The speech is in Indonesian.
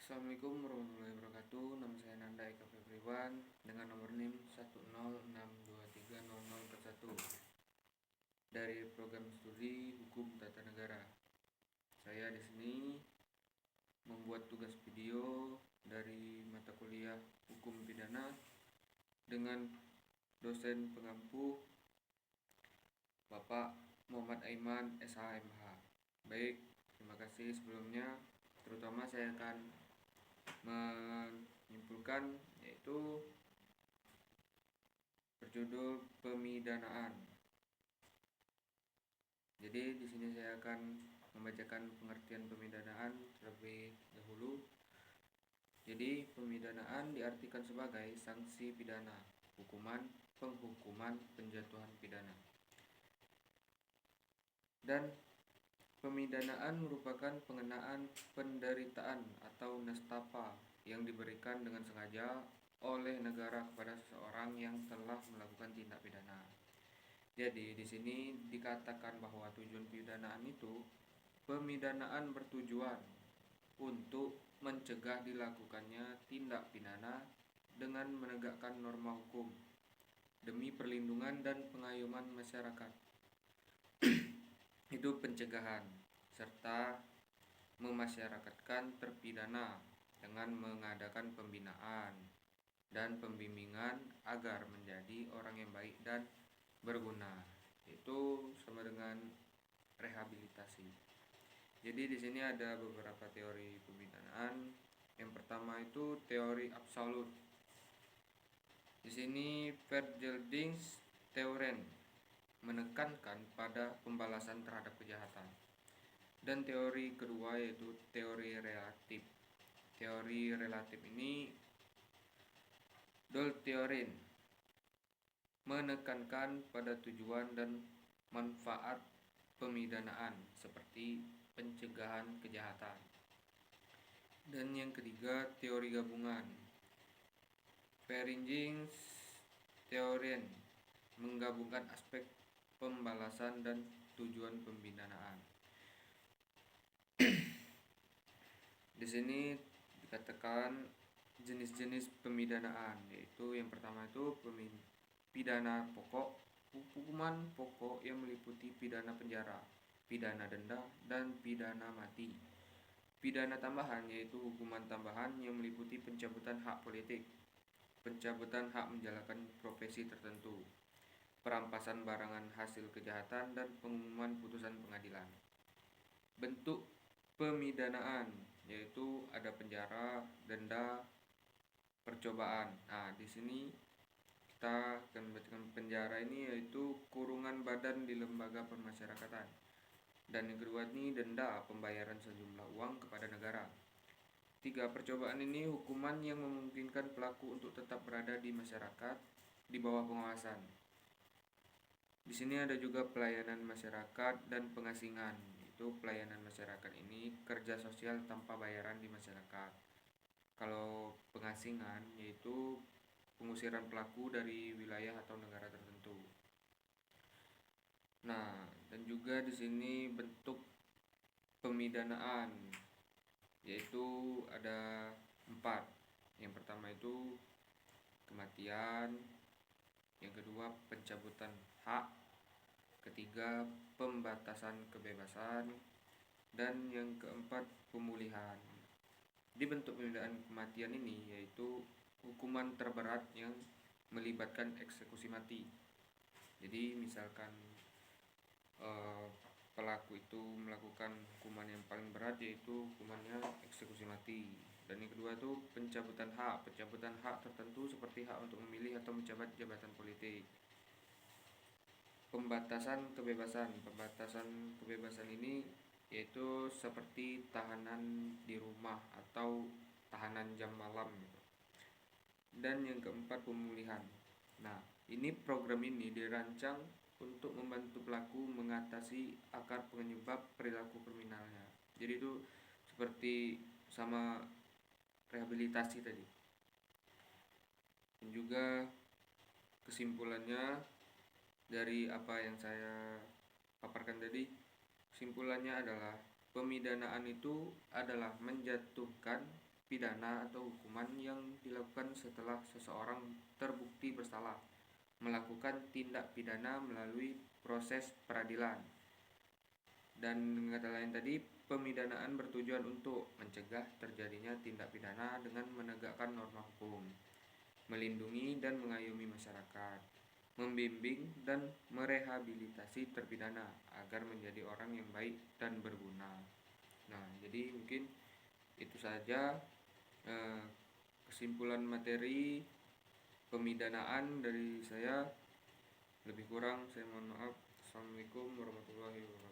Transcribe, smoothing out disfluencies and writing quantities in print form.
Assalamualaikum warahmatullahi wabarakatuh. Nama saya Nanda Eka Febriwan dengan nomor NIM 106230041 dari program studi Hukum Tata Negara. Saya di sini membuat tugas video dari mata kuliah Hukum Pidana dengan dosen pengampu Bapak Muhammad Aiman SHMH. Baik, terima kasih sebelumnya. Terutama saya akan menyimpulkan yaitu berjudul pemidanaan. Jadi di sini saya akan membacakan pengertian pemidanaan terlebih dahulu. Jadi pemidanaan diartikan sebagai sanksi pidana, hukuman, penghukuman, penjatuhan pidana. Dan pemidanaan merupakan pengenaan penderitaan atau nestapa yang diberikan dengan sengaja oleh negara kepada seseorang yang telah melakukan tindak pidana. Jadi di sini dikatakan bahwa tujuan pemidanaan itu, pemidanaan bertujuan untuk mencegah dilakukannya tindak pidana dengan menegakkan norma hukum demi perlindungan dan pengayoman masyarakat. Itu pencegahan serta memasyarakatkan terpidana dengan mengadakan pembinaan dan pembimbingan agar menjadi orang yang baik dan berguna. Itu sama dengan rehabilitasi. Jadi di sini ada beberapa teori pemidanaan. Yang pertama itu teori absolut. Di sini Vergelting's Theorem menekankan pada pembalasan terhadap kejahatan. Dan teori kedua yaitu teori relatif. Teori relatif ini Doltheorin menekankan pada tujuan dan manfaat pemidanaan seperti pencegahan kejahatan. Dan yang ketiga teori gabungan. Ferencing's Theorem menggabungkan aspek pembalasan dan tujuan pemidanaan. Di sini dikatakan jenis-jenis pemidanaan, yaitu yang pertama itu pidana pokok, hukuman pokok yang meliputi pidana penjara, pidana denda, dan pidana mati. Pidana tambahan yaitu hukuman tambahan yang meliputi pencabutan hak politik, pencabutan hak menjalankan profesi tertentu, perampasan barangan hasil kejahatan, dan pengumuman putusan pengadilan. Bentuk pemidanaan yaitu ada penjara, denda, percobaan. Nah, di sini kita akan membacakan penjara ini yaitu kurungan badan di lembaga pemasyarakatan. Dan yang kedua ini denda, pembayaran sejumlah uang kepada negara. 3. Percobaan ini hukuman yang memungkinkan pelaku untuk tetap berada di masyarakat di bawah pengawasan. Di sini ada juga pelayanan masyarakat dan pengasingan. Itu pelayanan masyarakat ini kerja sosial tanpa bayaran di masyarakat. Kalau pengasingan yaitu pengusiran pelaku dari wilayah atau negara tertentu. Nah, dan juga di sini bentuk pemidanaan yaitu ada 4. Yang pertama itu kematian, yang kedua pencabutan hak, ketiga pembatasan kebebasan, dan yang keempat pemulihan. Di bentuk pemidanaan kematian ini yaitu hukuman terberat yang melibatkan eksekusi mati. Jadi misalkan pelaku itu melakukan hukuman yang paling berat yaitu hukumannya eksekusi mati. Dan yang kedua itu pencabutan hak tertentu seperti hak untuk memilih atau menjabat jabatan politik. Pembatasan kebebasan ini yaitu seperti tahanan di rumah atau tahanan jam malam. Dan yang keempat pemulihan. Nah, ini program ini dirancang untuk membantu pelaku mengatasi akar penyebab perilaku kriminalnya. Jadi itu seperti sama rehabilitasi tadi. Dan juga kesimpulannya dari apa yang saya paparkan tadi, kesimpulannya adalah pemidanaan itu adalah menjatuhkan pidana atau hukuman yang dilakukan setelah seseorang terbukti bersalah melakukan tindak pidana melalui proses peradilan. Dan dengan kata lain tadi, pemidanaan bertujuan untuk mencegah terjadinya tindak pidana dengan menegakkan norma hukum, melindungi dan mengayomi masyarakat, membimbing dan merehabilitasi terpidana agar menjadi orang yang baik dan berguna. Nah, jadi mungkin itu saja kesimpulan materi pemidanaan dari saya. Lebih kurang saya mohon maaf. Assalamualaikum warahmatullahi wabarakatuh.